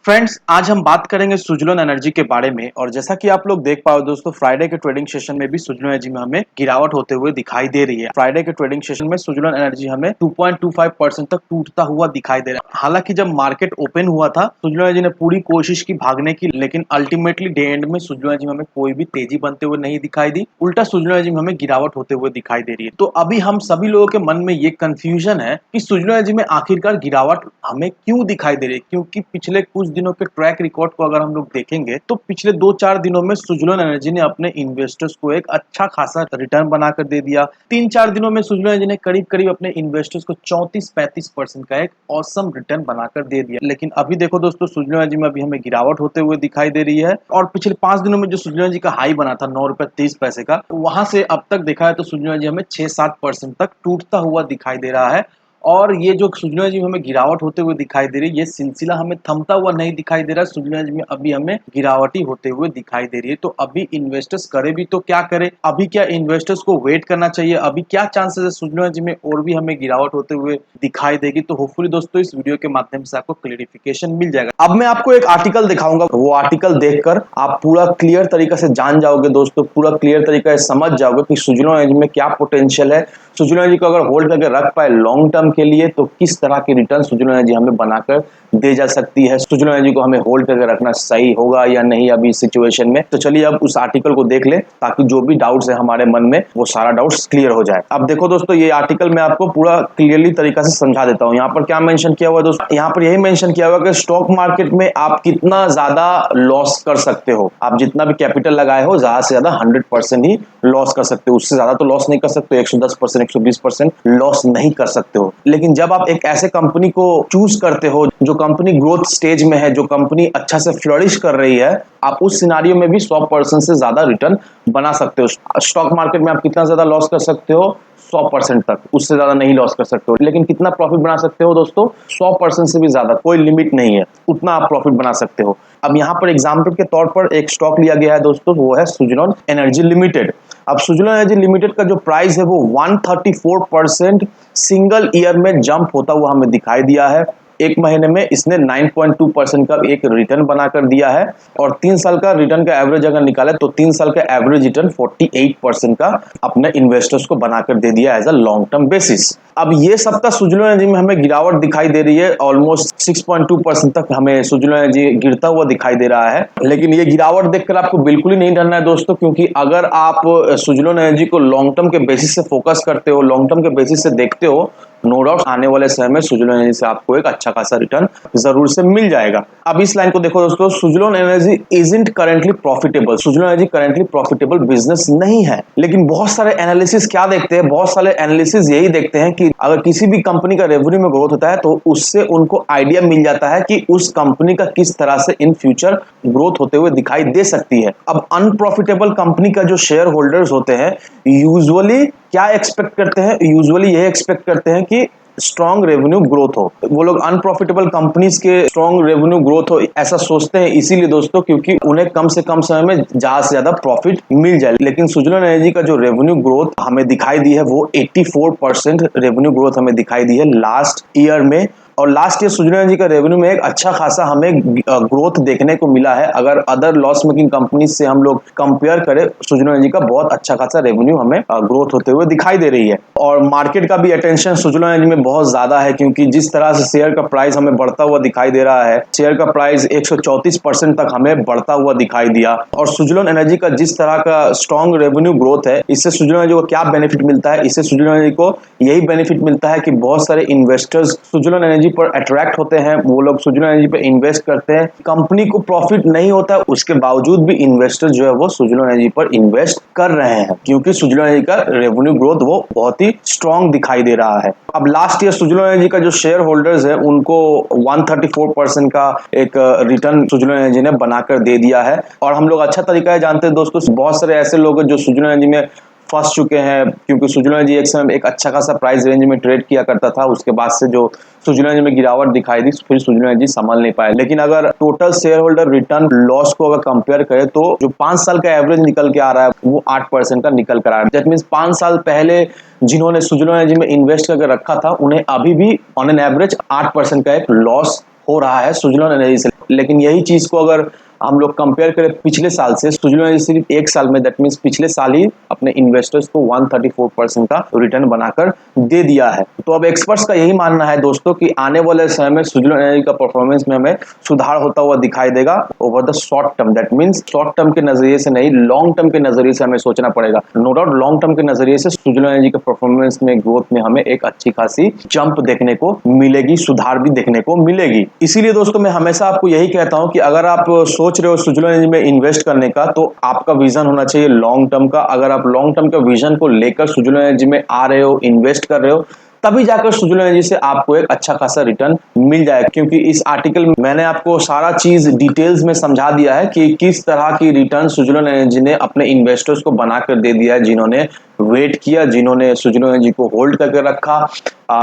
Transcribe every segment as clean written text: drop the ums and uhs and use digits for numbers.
Friends, आज हम बात करेंगे सुज़लोन एनर्जी के बारे में। और जैसा कि आप लोग देख पाओ दोस्तों, फ्राइडे के ट्रेडिंग सेशन में भी सुज़लोन एनर्जी में हमें गिरावट होते हुए दिखाई दे रही है। फ्राइडे के ट्रेडिंग सेशन में सुज़लोन एनर्जी हमें 2.25% तक टूटता हुआ दिखाई दे रहा है। हालांकि जब मार्केट ओपन हुआ था, सुज़लोन एनर्जी ने पूरी कोशिश की भागने की, लेकिन अल्टीमेटली डे एंड में सुज़लोन एनर्जी में हमें कोई भी तेजी बनते हुए नहीं दिखाई दी। उल्टा सुज़लोन एनर्जी में हमें गिरावट होते हुए दिखाई दे रही है। तो अभी हम सभी लोगों के मन में ये कंफ्यूजन है कि सुज़लोन एनर्जी में आखिरकार गिरावट हमें क्यों दिखाई दे रही है, क्योंकि पिछले कुछ दिनों के ट्रैक रिकॉर्ड को अगर हम लोग देखेंगे तो पिछले 2-4 दिनों में सुज़लोन एनर्जी ने अपने इन्वेस्टर्स को एक अच्छा खासा रिटर्न बनाकर दे दिया। 3-4 दिनों में सुज़लोन एनर्जी ने करीब-करीब अपने इन्वेस्टर्स को 34-35% का एक ऑसम रिटर्न बनाकर दे दिया। लेकिन अभी देखो दोस्तों, सुज़लोन एनर्जी में अभी हमें गिरावट होते हुए दिखाई दे रही है। और पिछले 5 दिनों में जो सुज़लोन एनर्जी का हाई बना था 9 रुपए 30 पैसे का, वहां से अब तक देखा है तो सुज़लोन एनर्जी हमें 6-7% तक टूटता हुआ दिखाई दे रहा है। और ये जो सुज़लोन एनर्जी में हमें गिरावट होते हुए दिखाई दे रही है, ये सिलसिला हमें थमता हुआ नहीं दिखाई दे रहा है। सुज़लोन एनर्जी में अभी हमें गिरावट ही होते हुए दिखाई दे रही है। तो अभी इन्वेस्टर्स करे भी तो क्या करे? अभी क्या इन्वेस्टर्स को वेट करना चाहिए? अभी क्या चांसेस है सुज़लोन एनर्जी में और भी हमें गिरावट होते हुए दिखाई देगी? तो होपफुली दोस्तों इस वीडियो के माध्यम से आपको क्लेरिफिकेशन मिल जाएगा। अब मैं आपको एक आर्टिकल दिखाऊंगा, वो आर्टिकल देखकर आप पूरा क्लियर तरीके से जान जाओगे दोस्तों, पूरा क्लियर तरीके से समझ जाओगे कि सुज़लोन एनर्जी में क्या पोटेंशियल है। सुज़लोन एनर्जी को अगर होल्ड करके रख पाए लॉन्ग टर्म के लिए तो किस तरह की रिटर्न सुज़लोन एनर्जी हमें बनाकर दे जा सकती है। सुज़लोन एनर्जी को हमें होल्ड करके रखना सही होगा या नहीं अभी इस सिचुएशन में। तो चलिए अब उस आर्टिकल को देख ले, ताकि जो भी डाउट्स है हमारे मन में वो सारा डाउट्स क्लियर हो जाए। अब देखो दोस्तों, ये आर्टिकल मैं आपको पूरा क्लियरली तरीका से समझा देता हूँ। यहाँ पर क्या मेंशन किया हुआ है दोस्तों? यहाँ पर यही मेंशन किया हुआ है कि स्टॉक मार्केट में आप कितना ज्यादा लॉस कर सकते हो। आप जितना भी कैपिटल लगाए हो ज्यादा से ज्यादा 100% ही लॉस कर सकते हो। उससे ज्यादा तो लॉस नहीं कर सकते, 110% 120% लॉस नहीं कर सकते हो। लेकिन जब आप एक ऐसे कंपनी को चूज करते हो जो कंपनी ग्रोथ स्टेज में है, जो कंपनी अच्छा से फ्लरिश कर रही है, आप उस सिनारियो में भी 100% से ज्यादा रिटर्न बना सकते हो। स्टॉक मार्केट में आप कितना ज्यादा लॉस कर सकते हो? 100% तक, उससे ज्यादा नहीं लॉस कर सकते हो। लेकिन कितना प्रॉफिट बना सकते हो दोस्तों? 100% से भी ज्यादा, कोई लिमिट नहीं है, उतना आप प्रॉफिट बना सकते हो। अब यहाँ पर एग्जाम्पल के तौर पर एक स्टॉक लिया गया है दोस्तों, वो है सुज़लोन एनर्जी लिमिटेड। अब सुज़लोन एनर्जी लिमिटेड का जो प्राइस है वो 134% सिंगल ईयर में जंप होता हुआ हमें दिखाई दिया है। एक महीने में इसने 9.2% का एक रिटर्न बनाकर दिया है। और 3 साल का रिटर्न का एवरेज अगर निकाले तो 3 साल का एवरेज रिटर्न 48% का अपने इन्वेस्टर्स को बनाकर दे दिया as a long term basis. अब ये सबका सुज़लोन एनर्जी में हमें गिरावट दिखाई दे रही है, ऑलमोस्ट 6.2% तक हमें सुज़लोन एनर्जी गिरता हुआ दिखाई दे रहा है। लेकिन ये गिरावट देखकर आपको बिल्कुल ही नहीं डरना है दोस्तों, क्योंकि अगर आप सुज़लोन एनर्जी को लॉन्ग टर्म के बेसिस से फोकस करते हो, लॉन्ग टर्म के बेसिस से देखते हो, नो डाउट आने वाले समय में सुज़लोन एनर्जी से आपको एक अच्छा खासा रिटर्न जरूर से मिल जाएगा। अब इस लाइन को देखो दोस्तों, Suzlon energy isn't currently profitable. Suzlon energy currently profitable business नहीं है। लेकिन बहुत सारे एनालिसिस क्या देखते हैं? बहुत सारे एनालिसिस यही देखते हैं कि अगर किसी भी कंपनी का रेवेन्यू में ग्रोथ होता है तो उससे उनको आइडिया मिल जाता है कि उस कंपनी का किस तरह से इन फ्यूचर ग्रोथ होते हुए दिखाई दे सकती है। अब अनप्रॉफिटेबल कंपनी का जो शेयर होल्डर्स होते हैं यूजुअली क्या एक्सपेक्ट करते हैं? यूजुअली ये एक्सपेक्ट करते हैं कि स्ट्रॉन्ग रेवेन्यू ग्रोथ हो। वो लोग अनप्रॉफिटेबल कंपनीज के स्ट्रॉन्ग रेवेन्यू ग्रोथ हो ऐसा सोचते हैं, इसीलिए दोस्तों क्योंकि उन्हें कम से कम समय में ज्यादा से ज्यादा प्रॉफिट मिल जाए। लेकिन सुज़लोन एनर्जी का जो रेवेन्यू ग्रोथ हमें दिखाई दी है वो 84% रेवेन्यू ग्रोथ हमें दिखाई दी है लास्ट ईयर में। और लास्ट ईयर सुज़लोन एनर्जी का रेवेन्यू में एक अच्छा खासा हमें ग्रोथ देखने को मिला है। अगर अदर लॉस मेकिंग कंपनीज से हम लोग कंपेयर करें, सुज़लोन एनर्जी का बहुत अच्छा खासा रेवेन्यू हमें ग्रोथ होते हुए दिखाई दे रही है। और मार्केट का भी अटेंशन सुज़लोन एनर्जी में बहुत ज्यादा है, क्योंकि जिस तरह से शेयर का प्राइस हमें बढ़ता हुआ दिखाई दे रहा है, शेयर का प्राइस 134% तक हमें बढ़ता हुआ दिखाई दिया। और सुज़लोन एनर्जी का जिस तरह का स्ट्रॉन्ग रेवेन्यू ग्रोथ है, इससे सुज़लोन एनर्जी को क्या बेनिफिट मिलता है? इससे सुज़लोन एनर्जी को यही बेनिफिट मिलता है कि बहुत सारे इन्वेस्टर्स सुज़लोन एनर्जी पर अट्रैक्ट होते हैं, वो लोग सुज़लोन एनर्जी पे इन्वेस्ट करते हैं। कंपनी को प्रॉफिट नहीं होता, उसके बावजूद भी इन्वेस्टर जो है वो सुज़लोन एनर्जी पर इन्वेस्ट कर रहे हैं, क्योंकि सुज़लोन एनर्जी का रेवेन्यू ग्रोथ वो बहुत ही स्ट्रॉन्ग दिखाई दे रहा है। अब लास्ट ईयर सुज़लोन एनर्जी का जो शेयर होल्डर्स है उनको 134% का एक रिटर्न सुज़लोन एनर्जी ने बनाकर दे दिया है। और हम लोग अच्छा तरीका है जानते हैं दोस्तों, बहुत सारे ऐसे लोग हैं जो सुज़लोन एनर्जी में फंस चुके हैं, क्योंकि सुज़लोन एनर्जी एक समय एक अच्छा खासा प्राइस रेंज में ट्रेड किया करता था। उसके बाद से जो सुज़लोन एनर्जी में गिरावट दिखाई दी, फिर सुज़लोन एनर्जी संभल नहीं पाया। लेकिन अगर total share holder return loss को अगर कंपेयर करें तो जो 5 साल का एवरेज निकल के आ रहा है वो 8% का निकल कर आ रहा है। दैट मीन्स 5 साल पहले जिन्होंने सुज़लोन एनर्जी में इन्वेस्ट करके रखा था, उन्हें अभी भी ऑन एन एवरेज 8% का एक लॉस हो रहा है सुजुलोन एनर्जी से। लेकिन यही चीज को अगर हम लोग कंपेयर करें पिछले साल से, सुजुलोन एनर्जी सिर्फ एक साल में, दैट मीन्स पिछले साल ही अपने इन्वेस्टर्स को 134% का रिटर्न बनाकर दे दिया है। तो अब एक्सपर्ट्स का यही मानना है दोस्तों कि आने वाले समय में सुजुलोन एनर्जी का परफॉर्मेंस में हमें सुधार होता हुआ दिखाई देगा over the short term. That means short term के नजरिए से नहीं, लॉन्ग टर्म के नजरिए से हमें सोचना पड़ेगा। नो डाउट लॉन्ग टर्म के नजरिए से सुजुलोन एनर्जी के परफॉर्मेंस में, ग्रोथ में हमें एक अच्छी खासी जंप देखने को मिलेगी, सुधार भी देखने को मिलेगी। इसीलिए दोस्तों मैं हमेशा आपको यही कहता हूं कि अगर आप सोच रहे हो सुजुलोन एनर्जी में इन्वेस्ट करने का, तो आपका विजन होना चाहिए लॉन्ग टर्म का। अगर आप लॉन्ग टर्म के विजन को लेकर सुजुलोन एनर्जी में आ रहे हो, इन्वेस्ट कर रहे हो, तभी जाकर सुजुलोन एनर्जी से आपको एक अच्छा खासा रिटर्न मिल जाएगा। क्योंकि इस आर्टिकल में मैंने आपको सारा चीज डिटेल्स में समझा दिया है कि किस तरह की रिटर्न सुजुलोन एनर्जी ने अपने इन्वेस्टर्स को बनाकर दे दिया है, जिन्होंने वेट किया, जिन्होंने सुजुलोन एनर्जी को होल्ड करके रखा।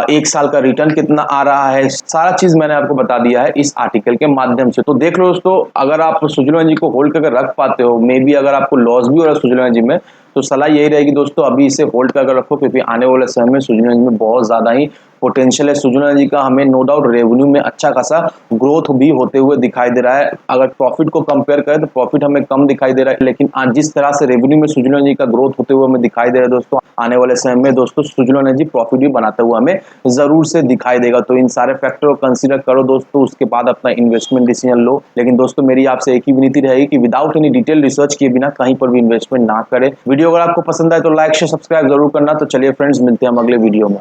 एक साल का रिटर्न कितना आ रहा है, सारा चीज मैंने आपको बता दिया है इस आर्टिकल के माध्यम से। तो देख लो दोस्तों, अगर आप सुजुलोन एनर्जी को होल्ड करके रख पाते हो, मे बी अगर आपको लॉस भी हो रहा है सुजुलोन एनर्जी में, तो सलाह यही रहेगी दोस्तों अभी इसे होल्ड करके रखो, क्योंकि आने वाले समय में सुजुलोन एनर्जी में बहुत ज्यादा ही पोटेंशियल है। सुजुलोन एनर्जी का हमें नो डाउट रेवेन्यू में अच्छा खासा ग्रोथ भी होते हुए दिखाई दे रहा है। अगर प्रॉफिट को कंपेयर करें तो प्रॉफिट हमें कम दिखाई दे रहा है, लेकिन आज जिस तरह से रेवेन्यू में सुजुलोन एनर्जी का ग्रोथ होते हुए हमें दिखाई दे रहा है दोस्तों, आने वाले समय में दोस्तों सुजुलोन एनर्जी प्रॉफिट भी बनाते हुए हमें जरूर से दिखाई देगा। तो इन सारे फैक्टर को कंसीडर करो दोस्तों, उसके बाद अपना इन्वेस्टमेंट डिसीजन लो। लेकिन दोस्तों मेरी आपसे एक ही विनती रहेगी कि विदाउट एनी डिटेल रिसर्च किए बिना कहीं पर भी इन्वेस्टमेंट ना करें। वीडियो अगर आपको पसंद आए तो लाइक शेयर सब्सक्राइब जरूर करना। तो चलिए फ्रेंड्स, मिलते हैं हम अगले वीडियो में।